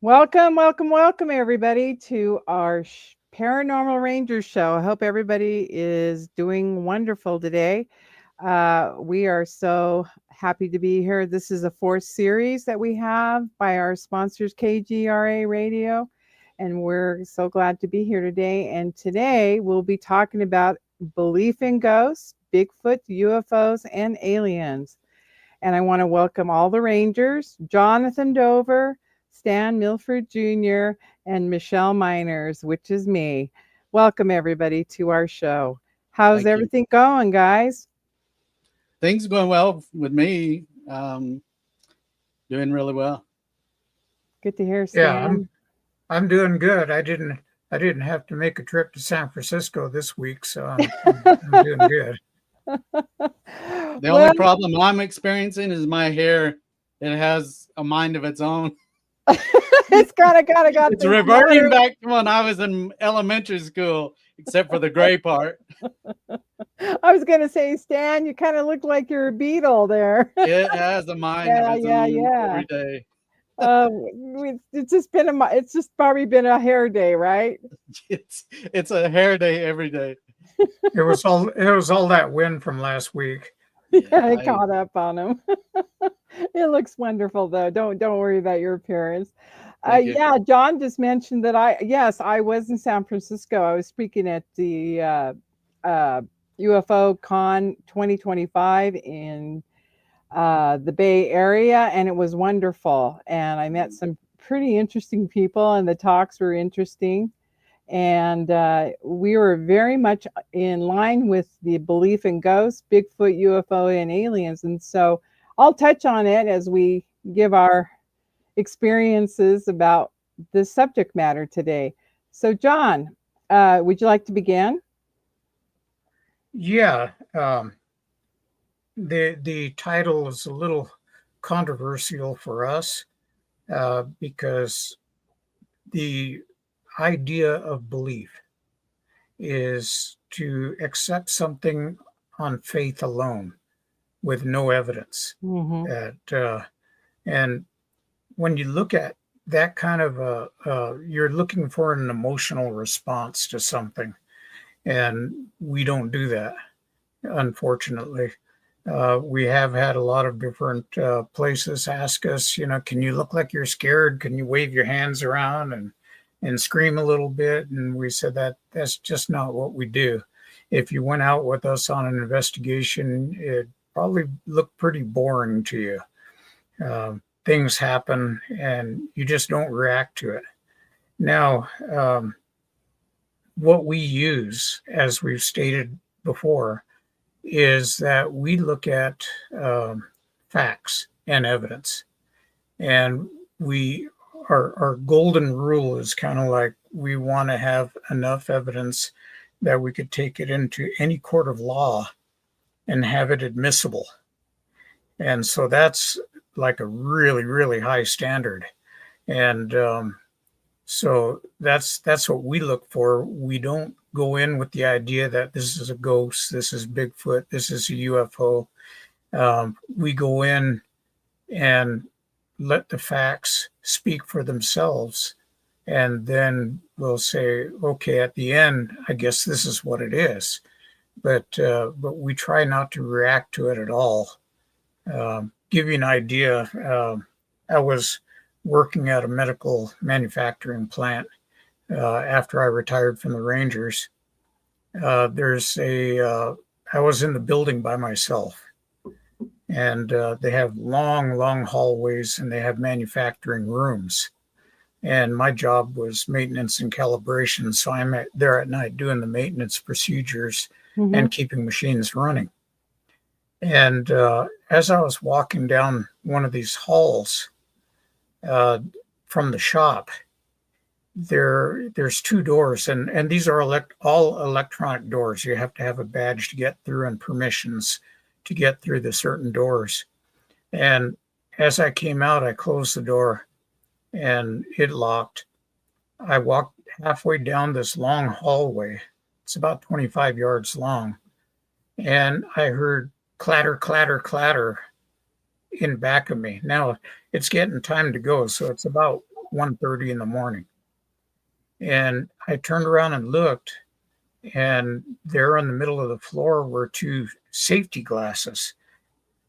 Welcome, welcome, welcome, everybody, to our Paranormal Rangers show. I hope everybody is doing wonderful today. We are so happy to be here. This is a fourth series that we have by our sponsors, KGRA Radio, and we're so glad to be here today. And today we'll be talking about belief in ghosts, Bigfoot, UFOs, and aliens. And I want to welcome all the Rangers, Jonathan Dover, Stan Milford Jr., and Michelle Miners, which is me. Welcome, everybody, to our show. How's Thank you. everything going, guys? Things going well with me. Doing really well. Good to hear, Stan. Yeah, I'm doing good. I didn't have to make a trip to San Francisco this week, so I'm doing good. The only problem I'm experiencing is my hair. It has a mind of its own. It's got It's reverting back to when I was in elementary school, except for the gray part. I was going to say, Stan, you kind of look like you're a beetle there. It has a mind of its own every day. It's just probably been a hair day, right? It's a hair day every day. It was all that wind from last week. Yeah, I caught up on him. It looks wonderful, though. Don't worry about your appearance. Yeah, John just mentioned that I was in San Francisco. I was speaking at the UFO Con 2025 in the Bay Area, and it was wonderful. And I met some pretty interesting people, and the talks were interesting. And we were very much in line with the belief in ghosts, Bigfoot, UFO, and aliens. And so I'll touch on it as we give our experiences about this subject matter today. So, John, would you like to begin? Yeah, the title is a little controversial for us because the idea of belief is to accept something on faith alone with no evidence. And when you look at that kind of you're looking for an emotional response to something, and we don't do that, unfortunately. We have had a lot of different places ask us, can you look like you're scared? Can you wave your hands around and scream a little bit? And we said that's just not what we do. If you went out with us on an investigation, it probably looked pretty boring to you. Things happen and you just don't react to it. Now, what we use, as we've stated before, is that we look at facts and evidence. And our golden rule is kind of like we want to have enough evidence that we could take it into any court of law and have it admissible. And so that's like a really, really high standard. And so that's what we look for. We don't go in with the idea that this is a ghost, this is Bigfoot, this is a UFO. We go in and let the facts speak for themselves. And then we'll say, okay, at the end, I guess this is what it is. But we try not to react to it at all. Give you an idea, I was working at a medical manufacturing plant after I retired from the Rangers. I was in the building by myself. And they have long, long hallways, and they have manufacturing rooms. And my job was maintenance and calibration. So I'm there at night doing the maintenance procedures and keeping machines running. And as I was walking down one of these halls from the shop, there's two doors, and these are all electronic doors. You have to have a badge to get through and permissions to get through the certain doors. And as I came out, I closed the door and it locked. I walked halfway down this long hallway. It's about 25 yards long. And I heard clatter, clatter, clatter in back of me. Now it's getting time to go. So it's about 1:30 in the morning. And I turned around and looked, and there in the middle of the floor were two safety glasses,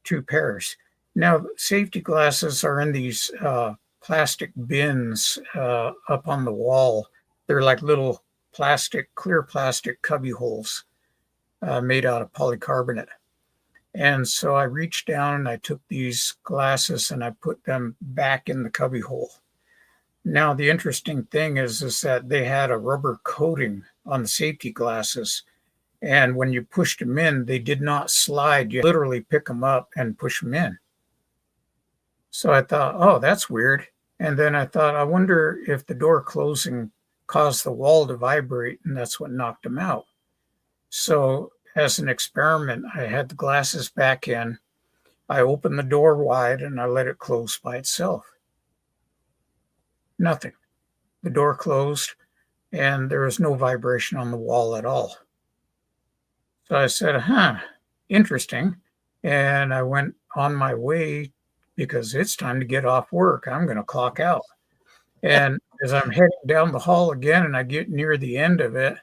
two pairs. Now, safety glasses are in these plastic bins up on the wall. They're like little clear plastic cubby holes made out of polycarbonate. And so I reached down and I took these glasses and I put them back in the cubby hole. Now, the interesting thing is that they had a rubber coating on the safety glasses. And when you pushed them in, they did not slide. You literally pick them up and push them in. So I thought, oh, that's weird. And then I thought, I wonder if the door closing caused the wall to vibrate, and that's what knocked them out. So as an experiment, I had the glasses back in. I opened the door wide and I let it close by itself. Nothing. The door closed and there was no vibration on the wall at all. So I said, interesting. And I went on my way because it's time to get off work. I'm going to clock out. And as I'm heading down the hall again and I get near the end of it,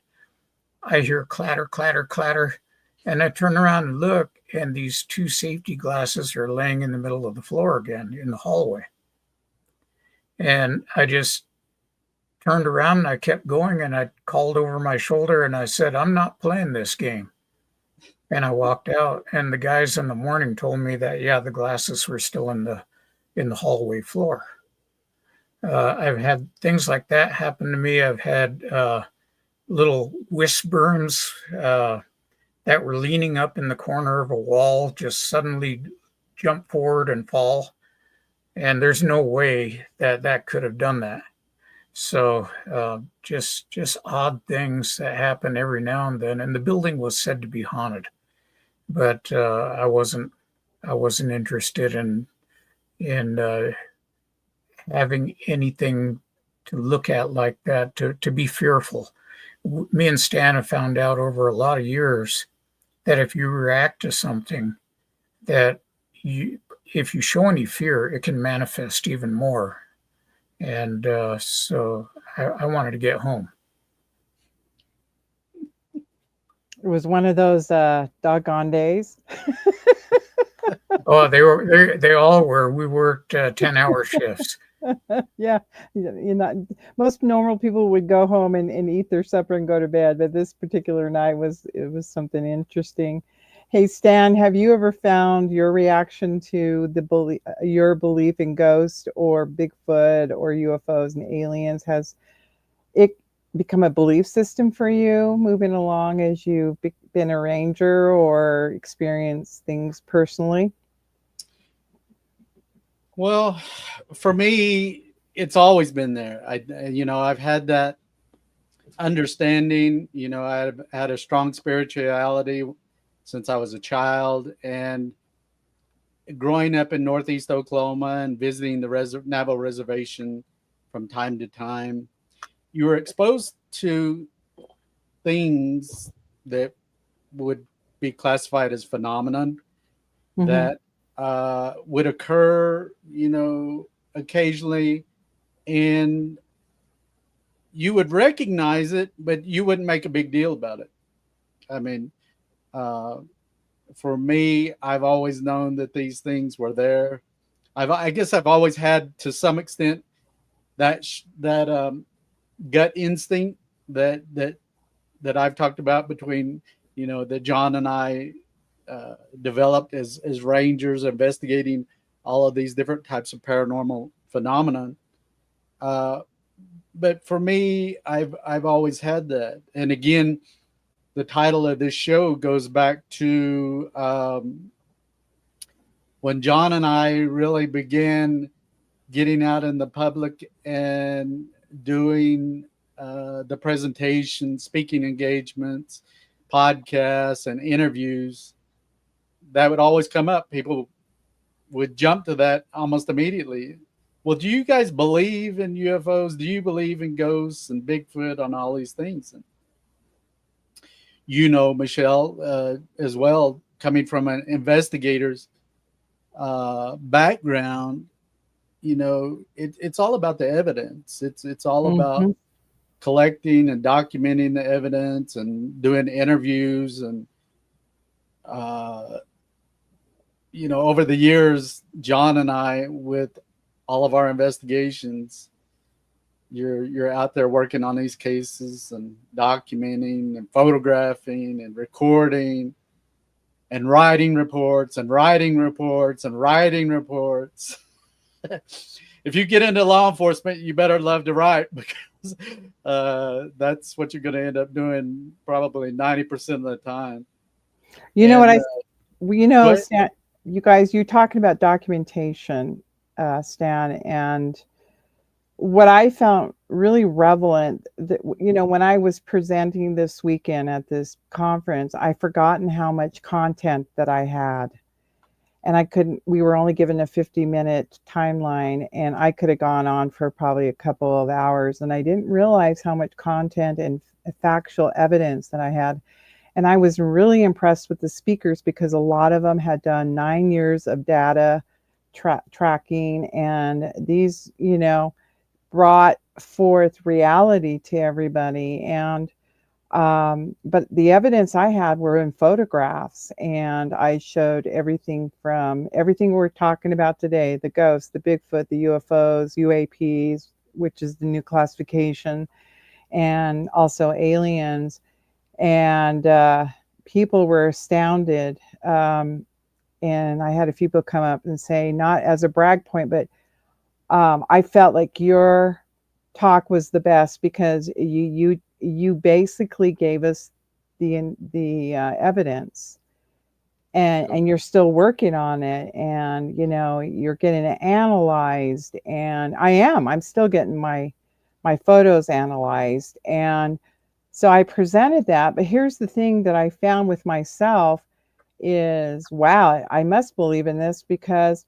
I hear clatter, clatter, clatter. And I turn around and look, and these two safety glasses are laying in the middle of the floor again in the hallway. And I just turned around and I kept going, and I called over my shoulder and I said, I'm not playing this game. And I walked out, and the guys in the morning told me that, yeah, the glasses were still in the hallway floor. I've had things like that happen to me. I've had little wisp-burns that were leaning up in the corner of a wall just suddenly jump forward and fall. And there's no way that could have done that. So just odd things that happen every now and then. And the building was said to be haunted, but I wasn't interested in having anything to look at like that, to be fearful. Me and Stan have found out over a lot of years that if you react to something, that if you show any fear, it can manifest even more. And so I wanted to get home. It was one of those doggone days. Oh, they all were. We worked 10-hour shifts. Yeah, most normal people would go home and eat their supper and go to bed, but this particular night was something interesting. Hey, Stan, have you ever found your reaction to your belief in ghosts or Bigfoot or UFOs and aliens, has it become a belief system for you moving along as you've been a ranger or experienced things personally? Well, for me, it's always been there. I've had that understanding. I've had a strong spirituality since I was a child, and growing up in Northeast Oklahoma and visiting the Navajo Reservation from time to time, you were exposed to things that would be classified as phenomenon that would occur, occasionally, and you would recognize it, but you wouldn't make a big deal about it. I mean, for me, I've always known that these things were there. I guess I've always had, to some extent, that gut instinct that I've talked about between, that John and I developed as rangers investigating all of these different types of paranormal phenomenon. But for me, I've always had that. And again, the title of this show goes back to when John and I really began getting out in the public and doing the presentation, speaking engagements, podcasts, and interviews. That would always come up. People would jump to that almost immediately. Well, do you guys believe in UFOs? Do you believe in ghosts and Bigfoot on all these things? And Michelle, as well, coming from an investigator's background, it's all about the evidence. It's all about Mhm. collecting and documenting the evidence and doing interviews and uh, over the years, John and I, with all of our investigations, you're out there working on these cases and documenting and photographing and recording and writing reports and writing reports and writing reports. If you get into law enforcement, you better love to write, because that's what you're going to end up doing probably 90% of the time. You know what And I you know, but Stan, you guys, you're talking about documentation, Stan, and what I found really relevant that, when I was presenting this weekend at this conference, I forgotten how much content that I had. And I couldn't, we were only given a 50-minute timeline, and I could have gone on for probably a couple of hours. And I didn't realize how much content and factual evidence that I had. And I was really impressed with the speakers, because a lot of them had done 9 years of data tracking, and these, brought forth reality to everybody. And but the evidence I had were in photographs, and I showed everything we're talking about today: the ghosts, the Bigfoot, the UFOs, UAPs, which is the new classification, and also aliens. And people were astounded. And I had a few people come up and say, not as a brag point, but I felt like your talk was the best, because you basically gave us the evidence, and you're still working on it, and you're getting it analyzed, and I'm still getting my photos analyzed. And so I presented that. But here's the thing that I found with myself is, wow, I must believe in this, because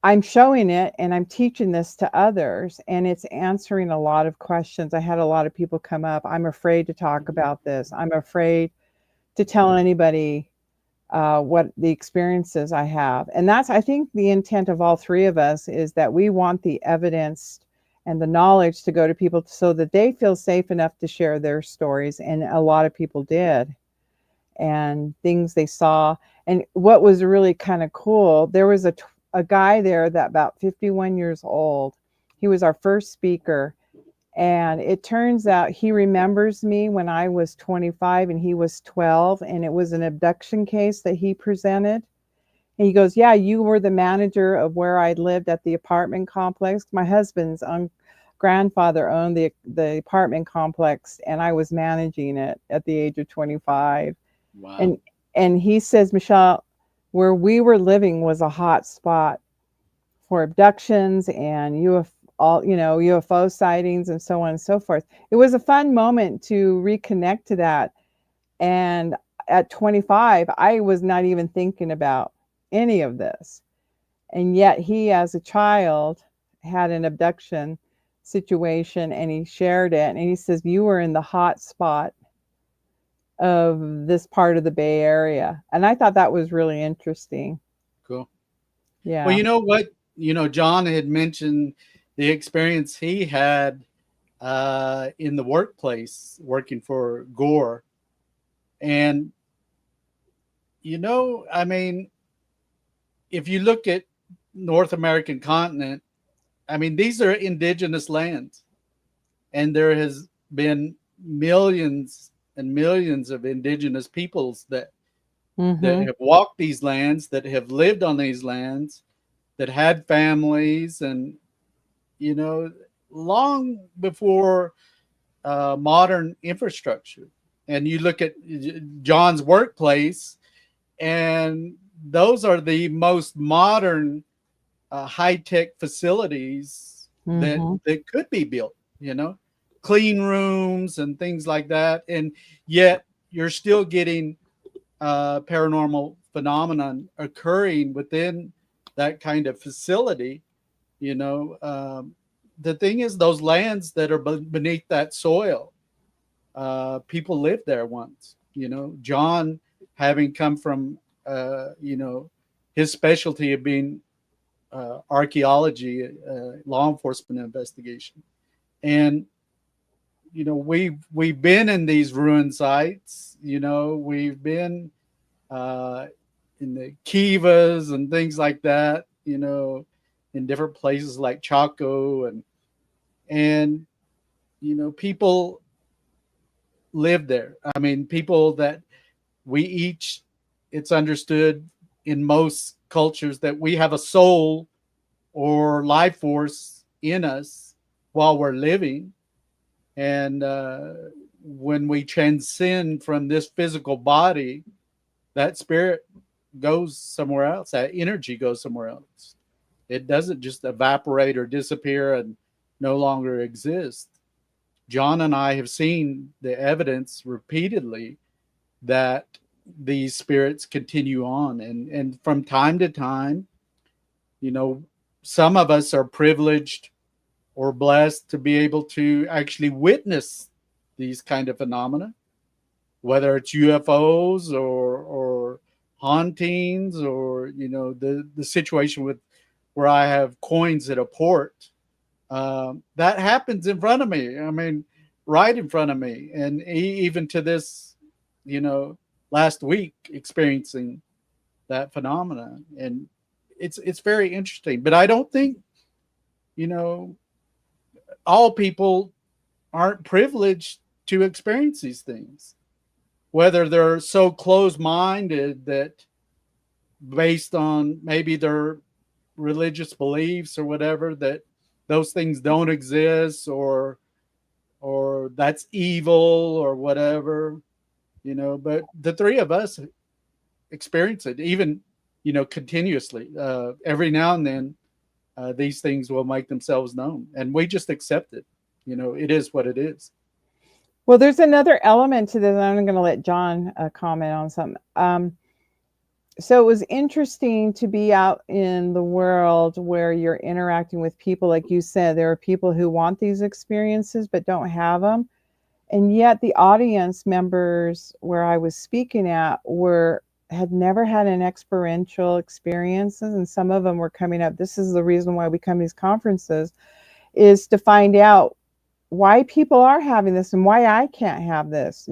I'm showing it and I'm teaching this to others, and it's answering a lot of questions. I had a lot of people come up. I'm afraid to talk about this. I'm afraid to tell anybody what the experiences I have. And that's, I think, the intent of all three of us, is that we want the evidence and the knowledge to go to people so that they feel safe enough to share their stories. And a lot of people did, and things they saw. And what was really kind of cool, there was a guy there that about 51 years old. He was our first speaker. And it turns out he remembers me when I was 25 and he was 12. And it was an abduction case that he presented. And he goes, yeah, you were the manager of where I lived at the apartment complex. My husband's grandfather owned the apartment complex, and I was managing it at the age of 25. wow. And he says, Michelle, where we were living was a hot spot for abductions and UFO sightings and so on and so forth. It was a fun moment to reconnect to that. And at 25, I was not even thinking about any of this. And yet he, as a child, had an abduction situation, and he shared it. And he says, you were in the hot spot of this part of the Bay Area. And I thought that was really interesting. Cool. Yeah. Well, you know what? John had mentioned the experience he had in the workplace working for Gore. And, I mean, if you look at North American continent, I mean, these are indigenous lands. And there has been millions and millions of indigenous peoples that have walked these lands, that have lived on these lands, that had families, and long before modern infrastructure. And you look at John's workplace, and those are the most modern high-tech facilities that could be built, clean rooms and things like that. And yet you're still getting paranormal phenomenon occurring within that kind of facility. The thing is, those lands that are beneath that soil, people lived there once. John, having come from his specialty of being archaeology, law enforcement investigation. And we've been in these ruin sites. We've been in the kivas and things like that. In different places like Chaco, and people live there. I mean, people that we each, it's understood in most cultures that we have a soul or life force in us while we're living. And when we transcend from this physical body, that spirit goes somewhere else. That energy goes somewhere else. It doesn't just evaporate or disappear and no longer exist. John and I have seen the evidence repeatedly that these spirits continue on. And from time to time, some of us are privileged or blessed to be able to actually witness these kind of phenomena, whether it's UFOs or hauntings, or the situation with where I have coins at a port. That happens in front of me. I mean, right in front of me. And even to this, last week, experiencing that phenomena. And it's very interesting. But I don't think, all people aren't privileged to experience these things. Whether they're so closed-minded that based on maybe their religious beliefs or whatever, that those things don't exist, or that's evil or whatever, but the three of us experience it, even, continuously. Every now and then, these things will make themselves known, and we just accept it. It is what it is. Well, there's another element to this. I'm going to let John comment on something. So it was interesting to be out in the world where you're interacting with people. Like you said, there are people who want these experiences but don't have them. And yet the audience members where I was speaking at had never had an experiential experiences. And some of them were coming up. This is the reason why we come to these conferences, is to find out why people are having this and why I can't have this,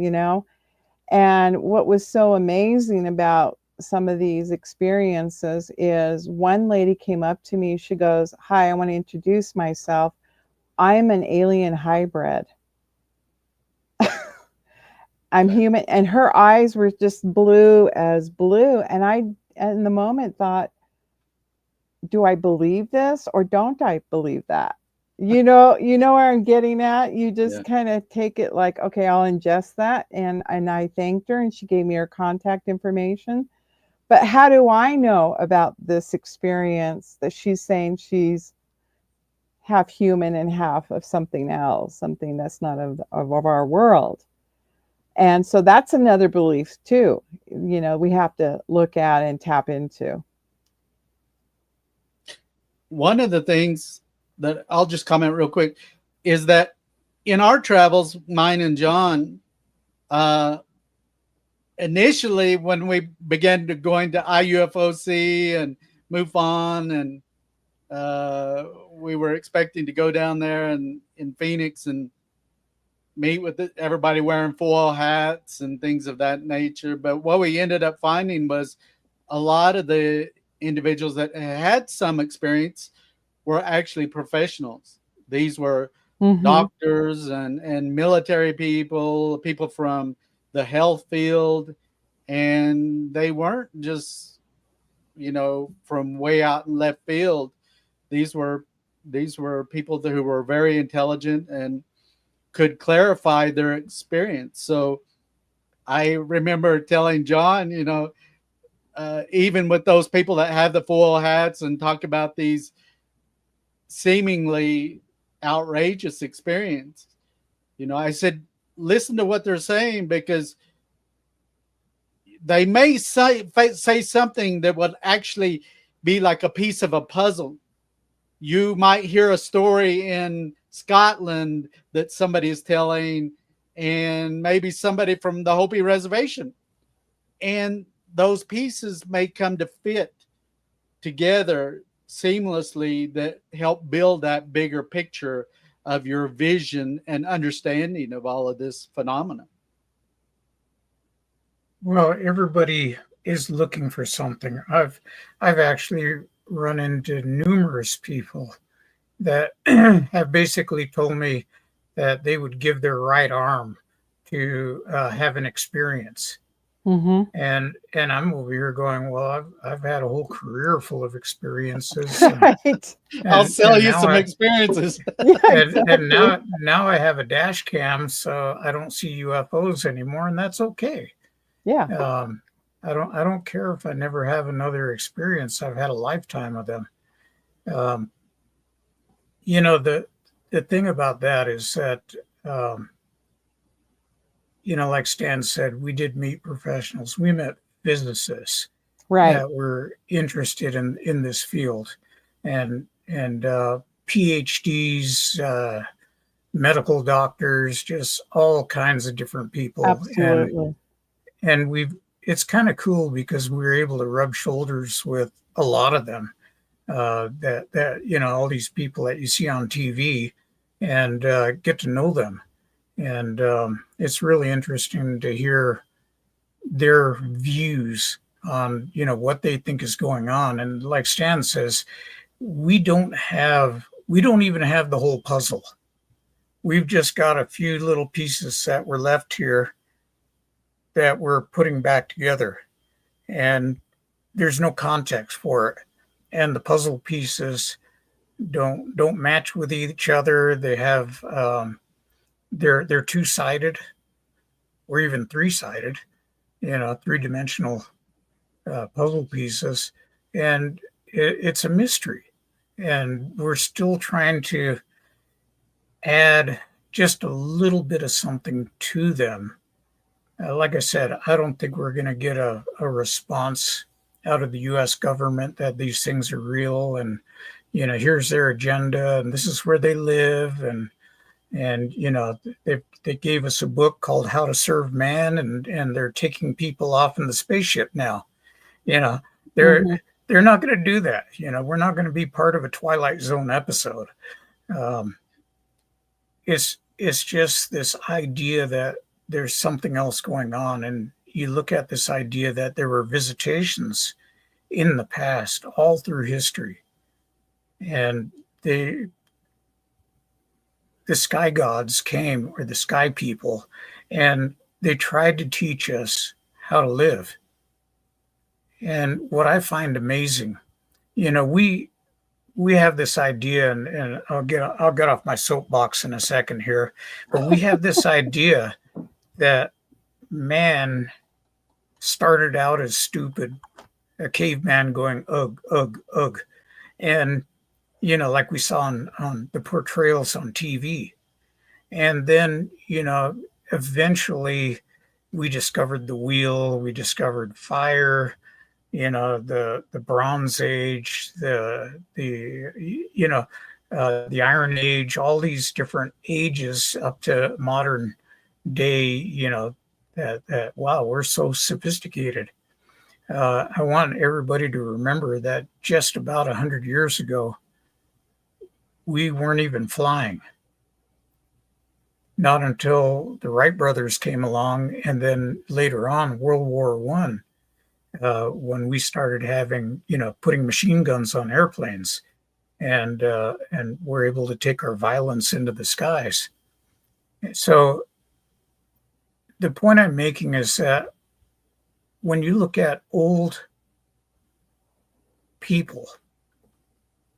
And what was so amazing about some of these experiences is one lady came up to me. She goes, "Hi, I want to introduce myself. I'm an alien hybrid. I'm human." And her eyes were just blue as blue. And I, in the moment, thought, do I believe this or don't I believe that? You know where I'm getting at. You just kind of take it like, okay, I'll ingest that. And I thanked her, and she gave me her contact information. But how do I know about this experience that she's saying she's half human and half of something else, something that's not of our world? And so that's another belief too, we have to look at and tap into. One of the things that I'll just comment real quick is that in our travels, mine and John, initially when we began to going to IUFOC and MUFON, and we were expecting to go down there and in Phoenix and meet with everybody wearing foil hats and things of that nature. But what we ended up finding was a lot of the individuals that had some experience were actually professionals. These were doctors and military people from the health field, and they weren't just from way out in left field. These were people who were very intelligent and could clarify their experience. So I remember telling John, even with those people that have the foil hats and talk about these seemingly outrageous experience, I said, listen to what they're saying, because they may say something that would actually be like a piece of a puzzle. You might hear a story in Scotland that somebody is telling, and maybe somebody from the Hopi Reservation, and those pieces may come to fit together seamlessly that help build that bigger picture of your vision and understanding of all of this phenomena? Well, everybody is looking for something. I've actually run into numerous people that have basically told me that they would give their right arm to have an experience. Mm-hmm. And I'm over here going, well, I've had a whole career full of experiences, Right. I'll sell and you now some experiences. Yeah, and exactly. now I have a dash cam, so I don't see UFOs anymore, and that's okay. Yeah. Um, I don't care if I never have another experience. I've had a lifetime of them. Um, you know, the thing about that is that um, like Stan said, we did meet professionals. We met physicists Right. that were interested in this field, and PhDs, medical doctors, just all kinds of different people, Absolutely. and we've it's kind of cool because we were able to rub shoulders with a lot of them. That all these people that you see on TV, and get to know them, and it's really interesting to hear their views on what they think is going on. And like Stan says, we don't even have the whole puzzle. We've just got a few little pieces that were left here that we're putting back together, and there's no context for it. And the puzzle pieces don't match with each other. They have they're two-sided or even three-sided, three-dimensional puzzle pieces, and it's a mystery. And we're still trying to add just a little bit of something to them. Like I said, I don't think we're going to get a response out of the U.S. government that these things are real, and here's their agenda, and this is where they live, and they gave us a book called How to Serve Man, and they're taking people off in the spaceship now. You know, Mm-hmm. they're not going to do that. We're not going to be part of a Twilight Zone episode. Um, it's just this idea that there's something else going on, and you look at this idea that there were visitations in the past, all through history, and the sky gods came, or the sky people, and they tried to teach us how to live. And what I find amazing, we have this idea, and I'll get off my soapbox in a second here, but we have this idea that man started out as stupid, a caveman going ugh ugh ugh, and like we saw on the portrayals on TV, and then eventually we discovered the wheel, we discovered fire, the Bronze Age, the Iron Age, all these different ages up to modern day. That wow, we're so sophisticated. I want everybody to remember that just about 100 years ago, we weren't even flying. Not until the Wright brothers came along, and then later on, World War One, when we started having, putting machine guns on airplanes, and we're able to take our violence into the skies. So the point I'm making is that when you look at old people,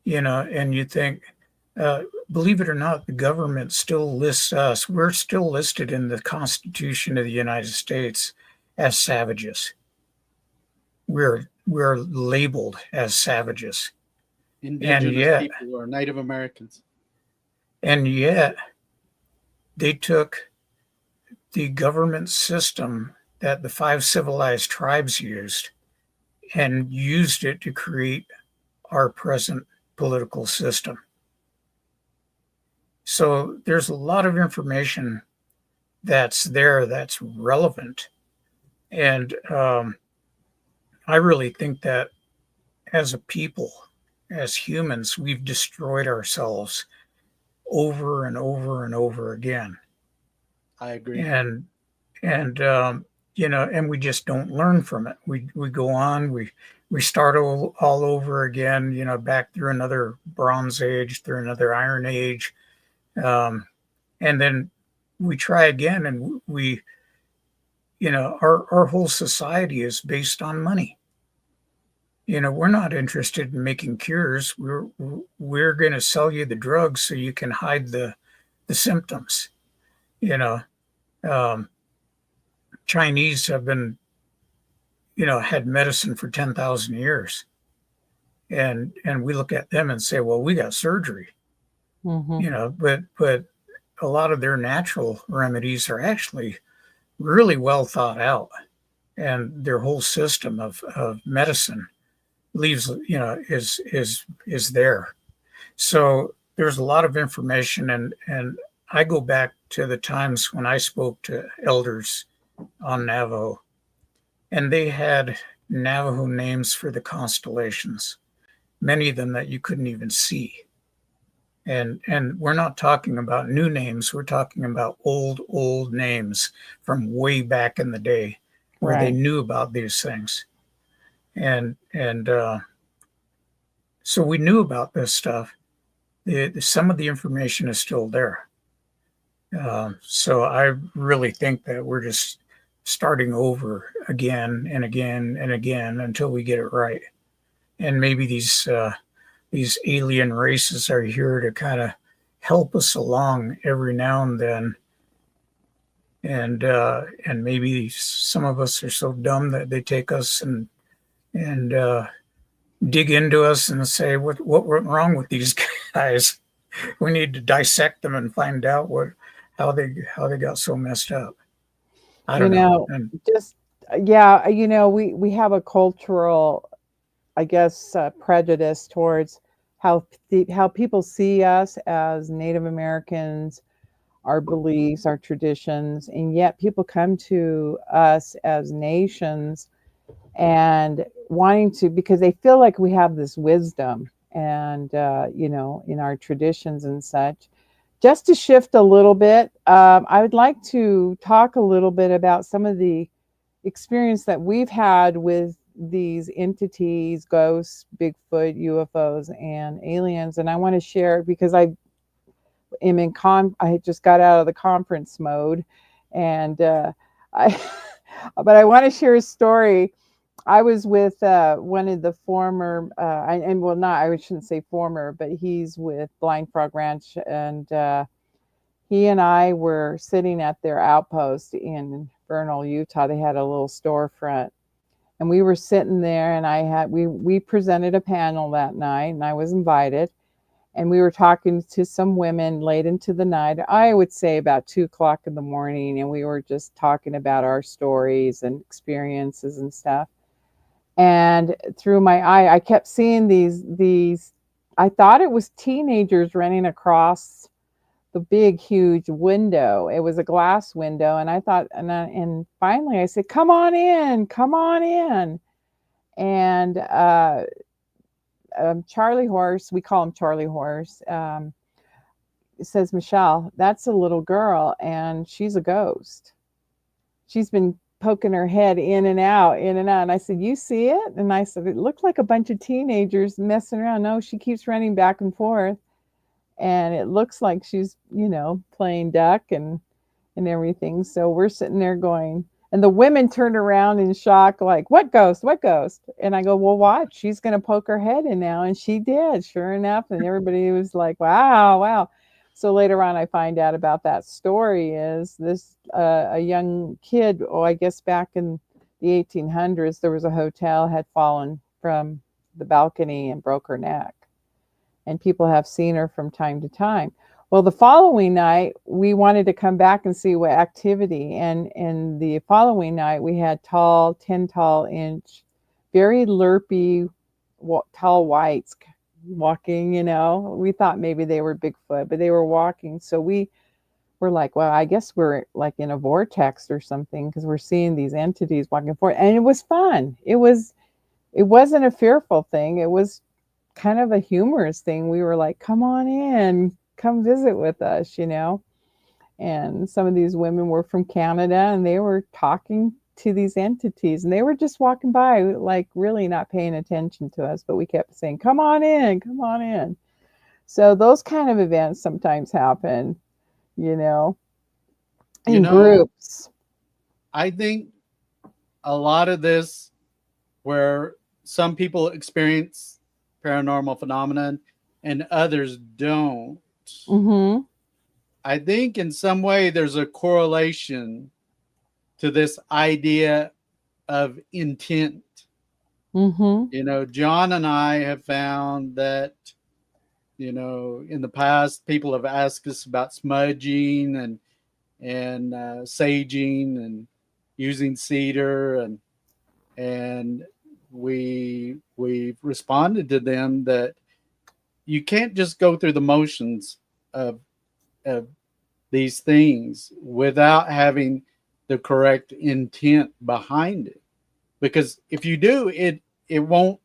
and you think, believe it or not, the government still lists us. We're still listed in the Constitution of the United States as savages. We're labeled as savages. Indigenous people or Native Americans. And yet they took the government system that the 5 civilized tribes used and used it to create our present political system. So there's a lot of information that's there that's relevant. And I really think that as a people, as humans, we've destroyed ourselves over and over and over again. I agree. And and we just don't learn from it. We go on, we start all over again, back through another Bronze Age, through another Iron Age, and then we try again, and we our whole society is based on money. We're not interested in making cures. We're going to sell you the drugs so you can hide the symptoms. Um, Chinese have been, had medicine for 10,000 years. And we look at them and say, well, we got surgery, but a lot of their natural remedies are actually really well thought out, and their whole system of medicine leaves, is there. So there's a lot of information, and I go back to the times when I spoke to elders on Navajo, and they had Navajo names for the constellations, many of them that you couldn't even see. And we're not talking about new names. We're talking about old names from way back in the day where they knew about these things. And so we knew about this stuff. Some of the information is still there. So I really think that we're just starting over again and again and again until we get it right. And maybe these alien races are here to kind of help us along every now and then. And maybe some of us are so dumb that they take us and dig into us and say, what went wrong with these guys? We need to dissect them and find out how they got so messed up. I don't know. We have a cultural, I guess, prejudice towards how people see us as Native Americans, our beliefs, our traditions, and yet people come to us as nations and wanting to, because they feel like we have this wisdom and in our traditions and such. Just to shift a little bit, I would like to talk a little bit about some of the experience that we've had with these entities, ghosts, Bigfoot, UFOs, and aliens. And I want to share, because I just got out of the conference mode, and but I want to share a story. I was with one of the former, I shouldn't say former, but he's with Blind Frog Ranch, and he and I were sitting at their outpost in Vernal, Utah. They had a little storefront, and we were sitting there, and we presented a panel that night, and I was invited, and we were talking to some women late into the night. I would say about 2:00 in the morning, and we were just talking about our stories and experiences and stuff. And through my eye, I kept seeing these, I thought it was teenagers running across the big, huge window. It was a glass window. And I thought, and finally I said, come on in. And Charlie Horse, we call him Charlie Horse, says, Michelle, that's a little girl, and she's a ghost. She's been poking her head in and out. And I said, you see it? And I said, it looked like a bunch of teenagers messing around. No, she keeps running back and forth. And it looks like she's, playing duck and everything. So we're sitting there going, and the women turned around in shock, like, what ghost? And I go, well, watch, she's going to poke her head in now. And she did, sure enough. And everybody was like, wow. So later on, I find out about that story is this, a young kid, I guess back in the 1800s, there was a hotel had fallen from the balcony and broke her neck. And people have seen her from time to time. Well, the following night, we wanted to come back and see what activity. And the following night, we had 10 tall inch, very lerpy, tall whites walking, We thought maybe they were Bigfoot, but they were walking. So we were like, well, I guess we're like in a vortex or something, because we're seeing these entities walking forward. And it was fun. It wasn't a fearful thing. It was kind of a humorous thing. We were like, come on in, come visit with us, you know. And some of these women were from Canada, and they were talking to these entities, and they were just walking by, like really not paying attention to us, but we kept saying, come on in, come on in. So those kind of events sometimes happen, you know, in groups. I think a lot of this, where some people experience paranormal phenomenon and others don't, Mm-hmm. I think in some way there's a correlation to this idea of intent. Mm-hmm. You know, John and I have found that, you know, in the past, people have asked us about smudging and saging and using cedar, and we responded to them that you can't just go through the motions of these things without having the correct intent behind it, because if you do, it won't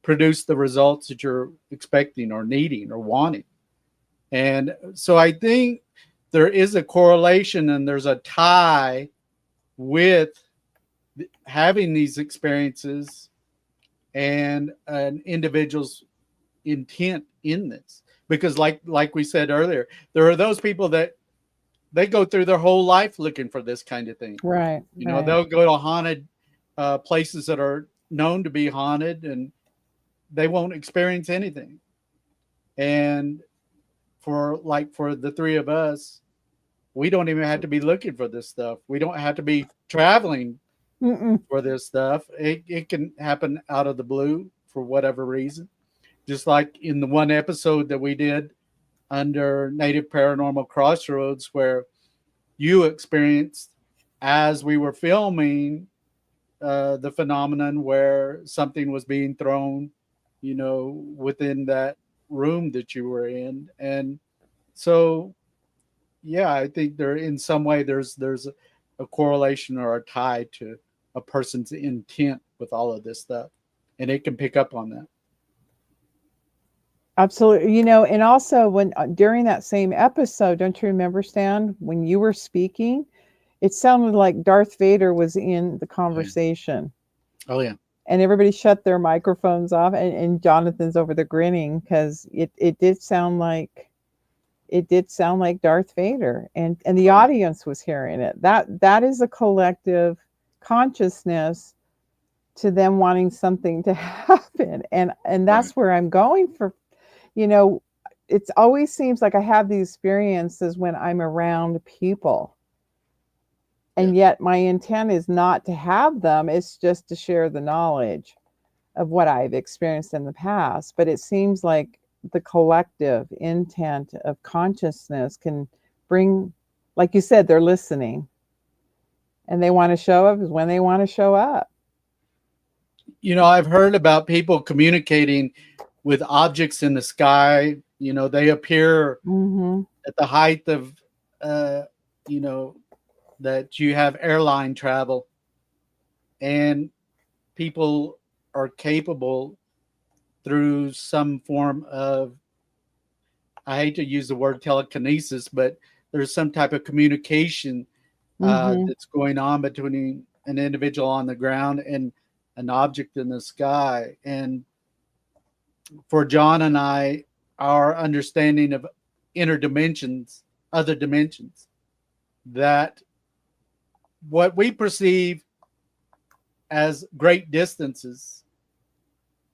produce the results that you're expecting or needing or wanting. And so I think there is a correlation and there's a tie with having these experiences and an individual's intent in this, because like we said earlier, there are those people that they go through their whole life looking for this kind of thing. Right. You know, Right. they'll go to haunted places that are known to be haunted, and they won't experience anything. And for the three of us, we don't even have to be looking for this stuff. We don't have to be traveling Mm-mm. for this stuff. It can happen out of the blue for whatever reason. Just like in the one episode that we did under Native Paranormal Crossroads, where you experienced, as we were filming, the phenomenon where something was being thrown, you know, within that room that you were in. And so, yeah, I think there, in some way, there's a correlation or a tie to a person's intent with all of this stuff, and it can pick up on that. Absolutely. You know, and also when during that same episode, don't you remember, Stan, when you were speaking, it sounded like Darth Vader was in the conversation. Oh yeah. And everybody shut their microphones off, and Jonathan's over there grinning because it did sound like Darth Vader, and the audience was hearing it. That is a collective consciousness to them wanting something to happen. And that's where I'm going for, you know, it always seems like I have these experiences when I'm around people. And yet my intent is not to have them, it's just to share the knowledge of what I've experienced in the past. But it seems like the collective intent of consciousness can bring, like you said, they're listening and they want to show up is when they want to show up. You know, I've heard about people communicating with objects in the sky. You know, they appear at the height of, you know, that you have airline travel, and people are capable through some form of, I hate to use the word telekinesis, but there's some type of communication that's going on between an individual on the ground and an object in the sky. And for John and I, our understanding of inner dimensions, other dimensions, that what we perceive as great distances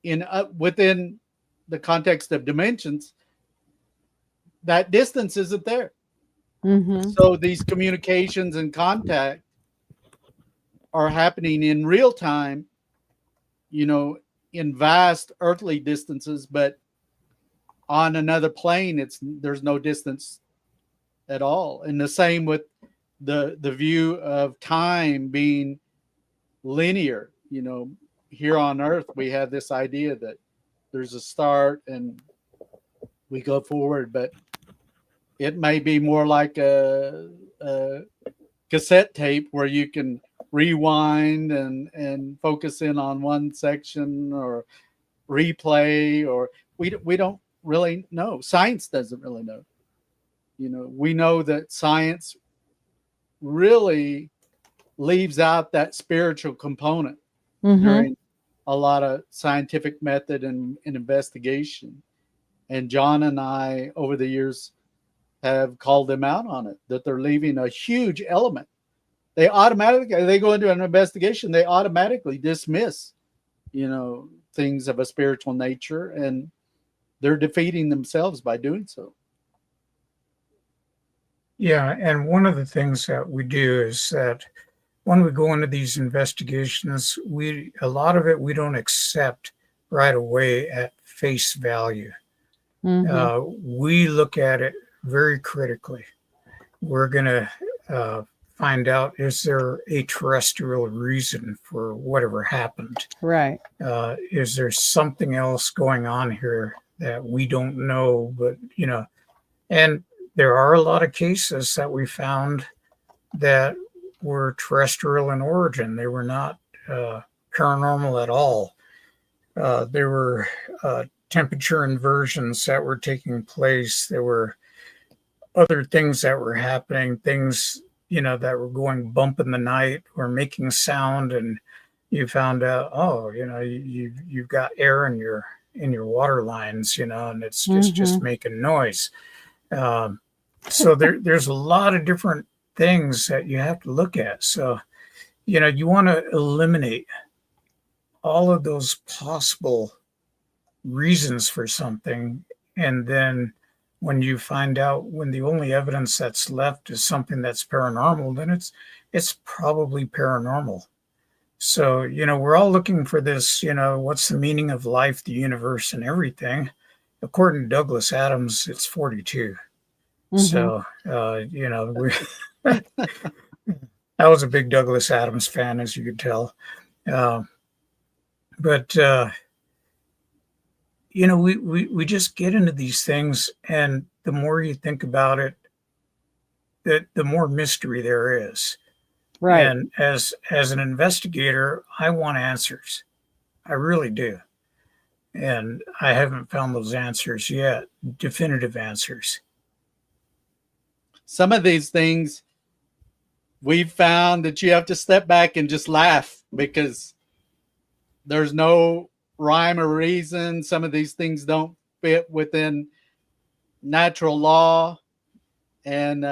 in within the context of dimensions, that distance isn't there. So these communications and contact are happening in real time, you know, in vast earthly distances, but on another plane, there's no distance at all. And the same with the view of time being linear. You know, here on Earth, we have this idea that there's a start and we go forward, but it may be more like a cassette tape where you can rewind and focus in on one section or replay, or we don't really know. Science doesn't really know. We know that science really leaves out that spiritual component during a lot of scientific method and investigation. And John and I, over the years, have called them out on it, that they're leaving a huge element. They go into an investigation, they automatically dismiss, things of a spiritual nature, and they're defeating themselves by doing so. Yeah, and one of the things that we do is that when we go into these investigations, a lot of it we don't accept right away at face value. We look at it very critically. We're going to find out, is there a terrestrial reason for whatever happened? Right. Is there something else going on here that we don't know? But, and there are a lot of cases that we found that were terrestrial in origin. They were not paranormal at all. There were temperature inversions that were taking place. There were other things that were happening, things, that were going bump in the night or making sound, and you found out, you've got air in your water lines, and it's just making noise. So there's a lot of different things that you have to look at. So, you want to eliminate all of those possible reasons for something. And then when you find out, when the only evidence that's left is something that's paranormal, then it's probably paranormal. So, we're all looking for this, what's the meaning of life, the universe, and everything. According to Douglas Adams, it's 42. So, I was a big Douglas Adams fan, as you could tell. But we just get into these things, and the more you think about it, the more mystery there is. Right. And as an investigator, I want answers. I really do. And I haven't found those answers yet, definitive answers. Some of these things we've found that you have to step back and just laugh because there's no rhyme or reason. Some of these things don't fit within natural law. And,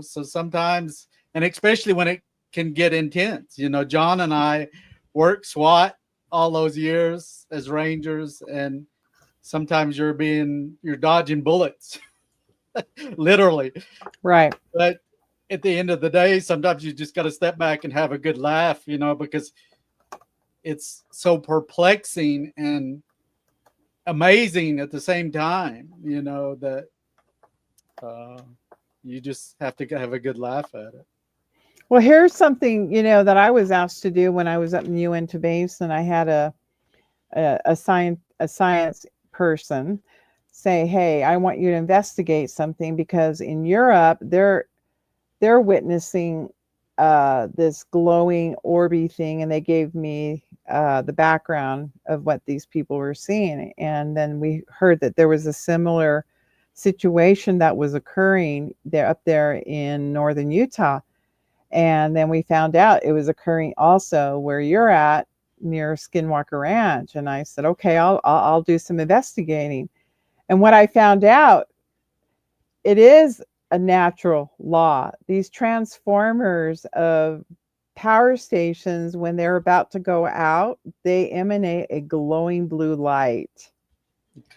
so sometimes, and especially when it can get intense, John and I worked SWAT all those years as Rangers, and sometimes you're dodging bullets. Literally. Right. But at the end of the day, sometimes you just got to step back and have a good laugh, because it's so perplexing and amazing at the same time, that you just have to have a good laugh at it. Well, here's something, that I was asked to do when I was up in Uinta Basin. I had a science person say, hey, I want you to investigate something, because in Europe they're witnessing this glowing orby thing, and they gave me the background of what these people were seeing. And then we heard that there was a similar situation that was occurring there up there in northern Utah. And then we found out it was occurring also where you're at, near Skinwalker Ranch. And I said, okay, I'll do some investigating. And what I found out, it is a natural law. These transformers of power stations, when they're about to go out, they emanate a glowing blue light.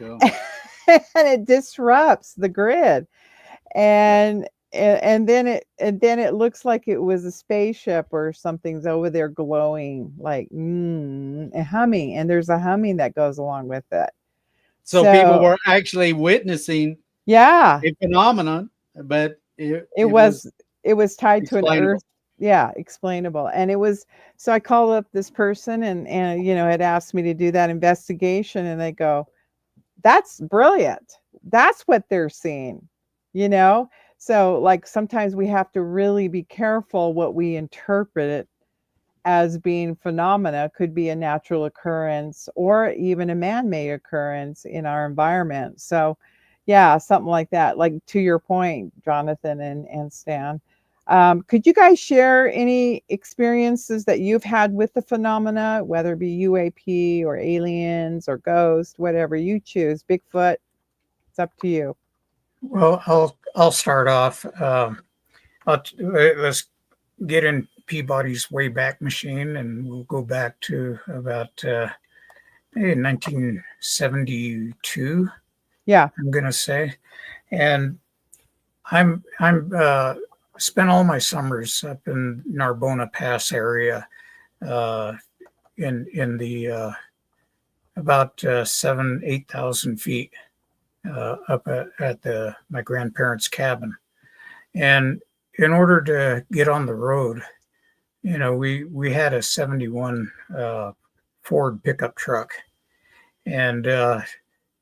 Okay. And it disrupts the grid. And then it looks like it was a spaceship or something's over there glowing, like and humming. And there's a humming that goes along with it. So people were actually witnessing a phenomenon, but it was tied to an earth. Yeah, explainable. And it was, so I called up this person and had asked me to do that investigation, and they go, that's brilliant. That's what they're seeing, So like sometimes we have to really be careful what we interpret it as being phenomena, could be a natural occurrence or even a man-made occurrence in our environment. So yeah, something like that, like to your point, Jonathan and Stan. Could you guys share any experiences that you've had with the phenomena, whether it be UAP or aliens or ghosts, whatever you choose? Bigfoot, it's up to you. Well, I'll start off. Let's get in Peabody's Wayback Machine, and we'll go back to about 1972. Yeah. I'm gonna say, and I'm spent all my summers up in Narbona Pass area, in the about 7,000 to 8,000 feet up at my grandparents' cabin. And in order to get on the road, we had a 71 Ford pickup truck, and it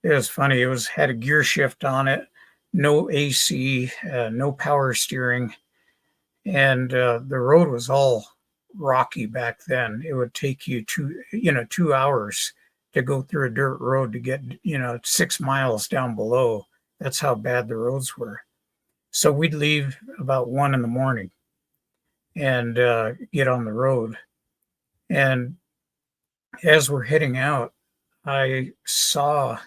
was funny. It had a gear shift on it, no AC, no power steering, and the road was all rocky back then. It would take you 2 hours to go through a dirt road to get 6 miles down below. That's how bad the roads were. So we'd leave about 1 a.m. and get on the road. And as we're heading out, I saw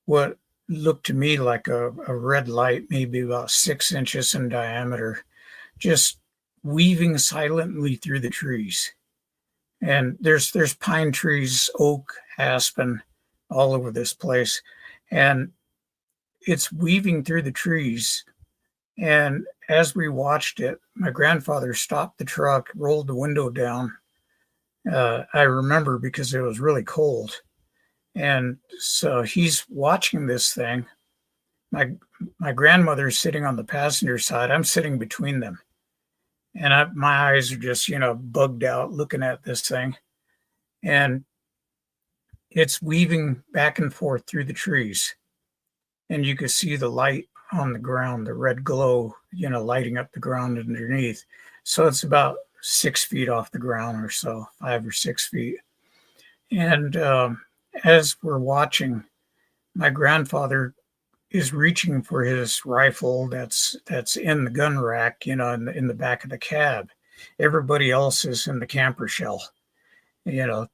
what looked to me like a red light, maybe about 6 inches in diameter, just weaving silently through the trees. And there's pine trees, oak, aspen, all over this place. And it's weaving through the trees. And as we watched it, my grandfather stopped the truck, rolled the window down. I remember because it was really cold. And so he's watching this thing. My grandmother's sitting on the passenger side. I'm sitting between them. And my eyes are just, bugged out looking at this thing. And it's weaving back and forth through the trees. And you could see the light on the ground, the red glow, lighting up the ground underneath. So it's about 6 feet off the ground or so, 5 or 6 feet. And as we're watching, my grandfather is reaching for his rifle that's in the gun rack, in the back of the cab. Everybody else is in the camper shell, and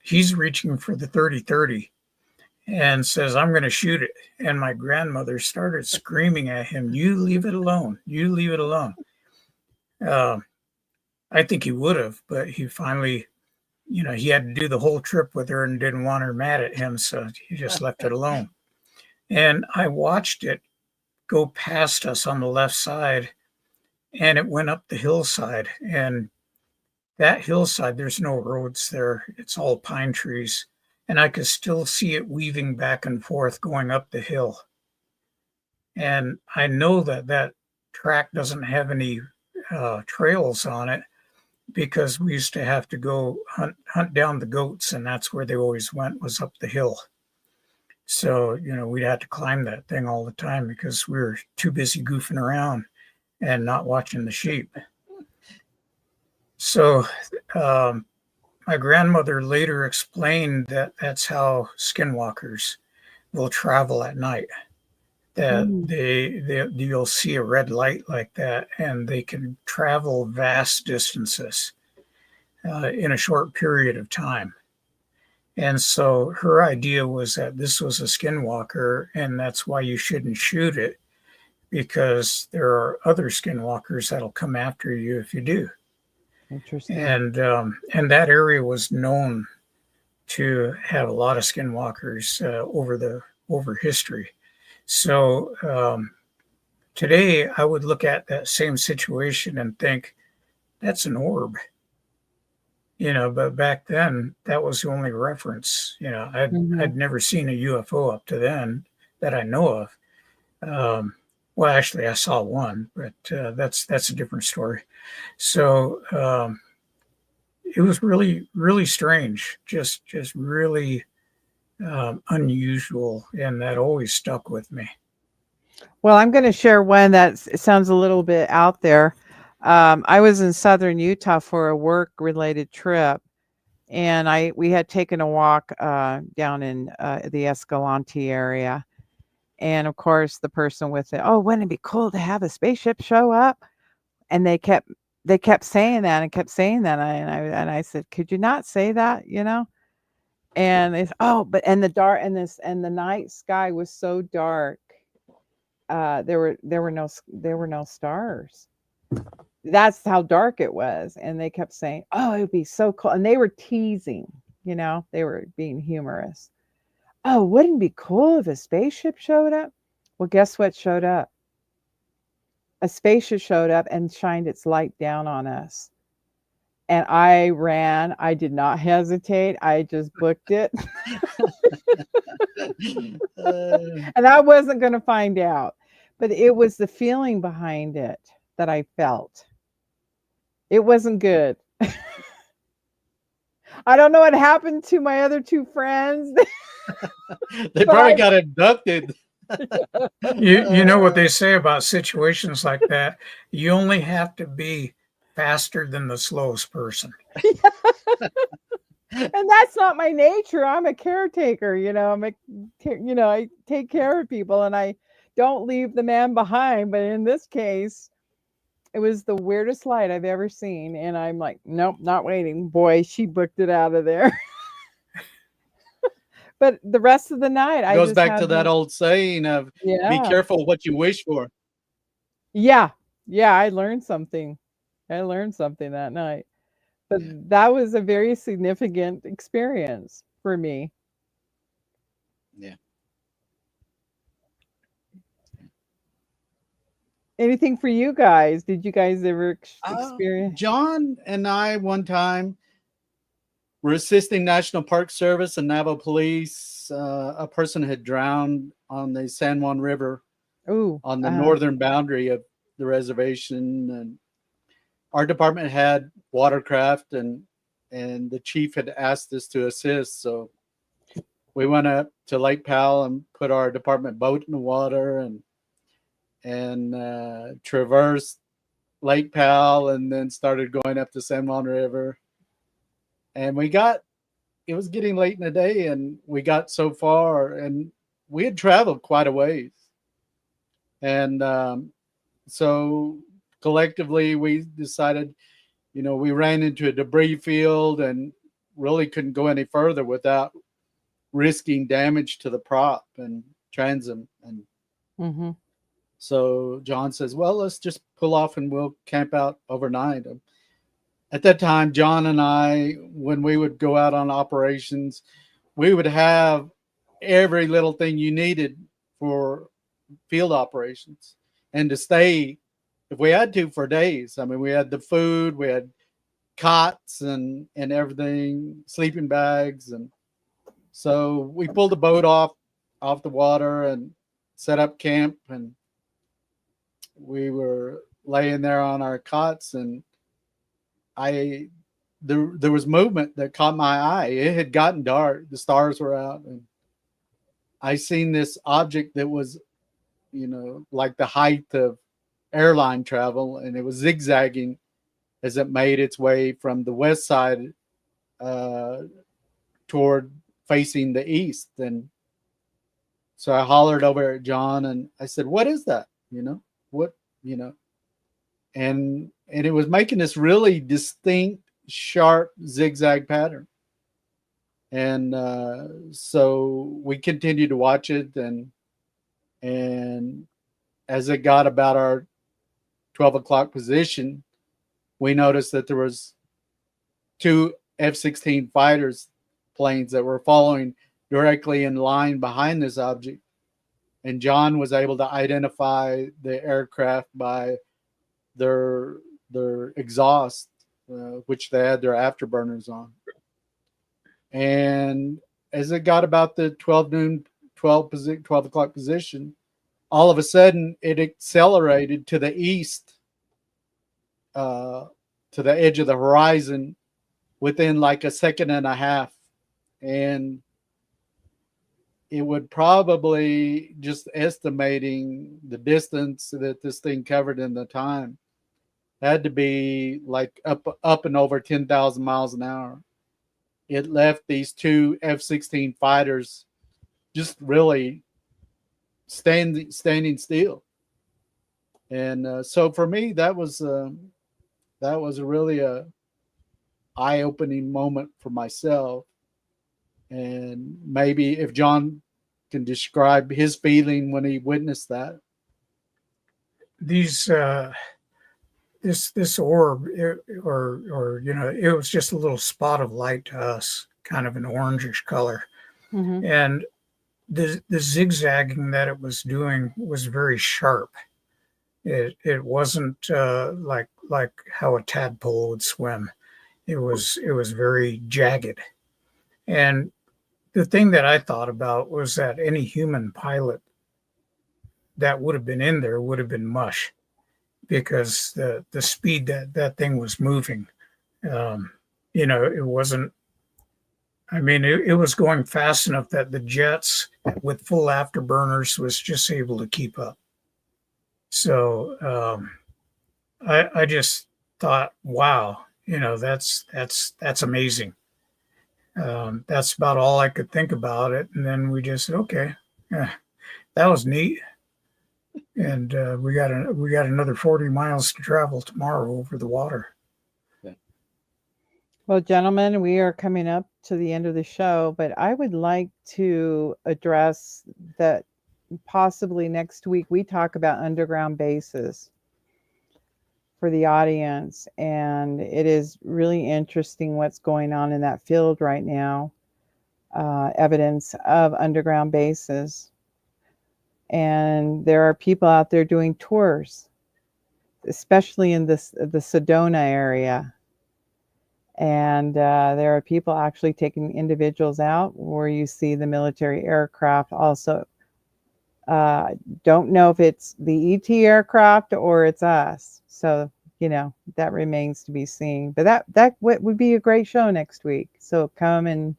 he's reaching for the 30-30 and says, "I'm going to shoot it." And my grandmother started screaming at him, "You leave it alone. You leave it alone." I think he would have, but he finally, he had to do the whole trip with her and didn't want her mad at him. So he just left it alone. And I watched it go past us on the left side, and it went up the hillside. And that hillside, there's no roads there. It's all pine trees. And I could still see it weaving back and forth going up the hill. And I know that track doesn't have any trails on it, because we used to have to go hunt down the goats, and that's where they always went, was up the hill. So, we'd have to climb that thing all the time because we were too busy goofing around and not watching the sheep. So my grandmother later explained that that's how skinwalkers will travel at night. That you'll see a red light like that, and they can travel vast distances in a short period of time. And so her idea was that this was a skinwalker, and that's why you shouldn't shoot it, because there are other skinwalkers that'll come after you if you do. Interesting. And that area was known to have a lot of skinwalkers over history. So today I would look at that same situation and think, that's an orb. But back then that was the only reference. I'd never seen a UFO up to then that I know of. Well, actually, I saw one, but that's a different story. So it was really, really strange, just really unusual, and that always stuck with me. Well, I'm going to share one that sounds a little bit out there. I was in southern Utah for a work-related trip, and we had taken a walk down in the Escalante area. And of course, the person with it, oh, wouldn't it be cool to have a spaceship show up? And they kept saying that and kept saying that. And I said, could you not say that? And it's but and the dark and the night sky was so dark. There were no stars. That's how dark it was. And they kept saying, oh, it would be so cool. And they were teasing. They were being humorous. Oh, wouldn't it be cool if a spaceship showed up? Well, guess what showed up? A spaceship showed up and shined its light down on us. And I ran. I did not hesitate. I just booked it. And I wasn't going to find out. But it was the feeling behind it that I felt. It wasn't good. I don't know what happened to my other two friends. They probably got abducted. You know what they say about situations like that? You only have to be faster than the slowest person. And that's not my nature. I'm a caretaker, I take care of people and I don't leave the man behind. But in this case, it was the weirdest light I've ever seen. And I'm like, nope, not waiting. Boy, she booked it out of there. But the rest of the night, It goes back to that old saying of be careful what you wish for. Yeah. Yeah, I learned something. That night. But that was a very significant experience for me. Yeah. Anything for you guys? Did you guys ever experience? John and I one time were assisting National Park Service and Navajo Police. A person had drowned on the San Juan River on the northern boundary of the reservation. And our department had watercraft and the chief had asked us to assist. So we went up to Lake Powell and put our department boat in the water and traversed Lake Powell and then started going up the San Juan River. And it was getting late in the day and we got so far and we had traveled quite a ways. And so collectively we decided, we ran into a debris field and really couldn't go any further without risking damage to the prop and transom. And so John says, well, let's just pull off and we'll camp out overnight. At that time, John and I, when we would go out on operations, we would have every little thing you needed for field operations and to stay, if we had to, for days. I mean, we had the food, we had cots and everything, sleeping bags. And so we pulled the boat off the water and set up camp. And we were laying there on our cots and there was movement that caught my eye. It had gotten dark. The stars were out. And I seen this object that was, like the height of airline travel. And it was zigzagging as it made its way from the west side toward facing the east. And so I hollered over at John and I said, what is that? And it was making this really distinct, sharp zigzag pattern. And so we continued to watch it. And as it got about our 12 o'clock position, we noticed that there was two F-16 fighters planes that were following directly in line behind this object. And John was able to identify the aircraft by their exhaust, which they had their afterburners on. And as it got about the 12 o'clock position, all of a sudden it accelerated to the east, to the edge of the horizon within like a second and a half. And it would probably, just estimating the distance that this thing covered in the time, had to be like up and over 10,000 miles an hour. It left these two F-16 fighters just really standing still. And so for me, that was really a eye-opening moment for myself. And maybe if John can describe his feeling when he witnessed that. These this orb, or it was just a little spot of light to us, kind of an orangish color, and the zigzagging that it was doing was very sharp. It wasn't like how a tadpole would swim. It was very jagged. And the thing that I thought about was that any human pilot that would have been in there would have been mush, because the speed that thing was moving, it wasn't. I mean, it was going fast enough that the jets with full afterburners was just able to keep up. So I just thought, wow, that's amazing. That's about all I could think about it. And then we just said, okay, yeah, that was neat. And we got another 40 miles to travel tomorrow over the water. Yeah. Well, gentlemen, we are coming up to the end of the show, but I would like to address that possibly next week we talk about underground bases for the audience. And it is really interesting what's going on in that field right now, evidence of underground bases. And there are people out there doing tours, especially in the Sedona area. And there are people actually taking individuals out where you see the military aircraft also. Don't know if it's the ET aircraft or it's us. So, that remains to be seen. But that would be a great show next week. So come and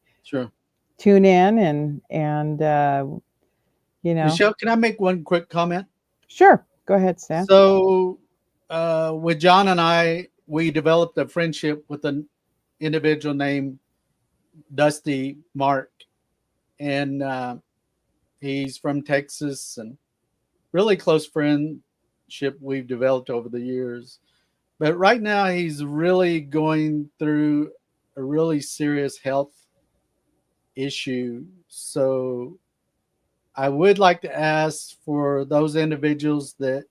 tune in and Michelle, can I make one quick comment? Sure. Go ahead, Stan. So with John and I, we developed a friendship with an individual named Dusty Mark. And he's from Texas, and really close friendship we've developed over the years. But right now he's really going through a really serious health issue. So I would like to ask for those individuals that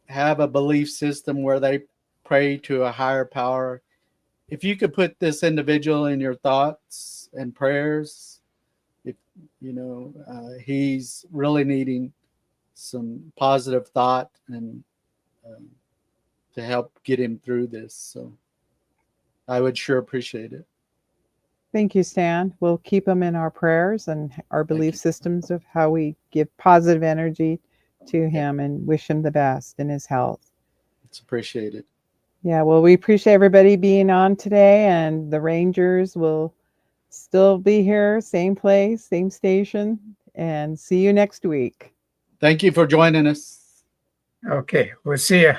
have a belief system where they pray to a higher power, if you could put this individual in your thoughts and prayers. If he's really needing some positive thought and to help get him through this. So I would sure appreciate it. Thank you, Stan. We'll keep him in our prayers and our belief systems of how we give positive energy to him and wish him the best in his health. It's appreciated. Yeah, well, we appreciate everybody being on today, and the Rangers will still be here, same place, same station, and see you next week. Thank you for joining us. Okay, we'll see you.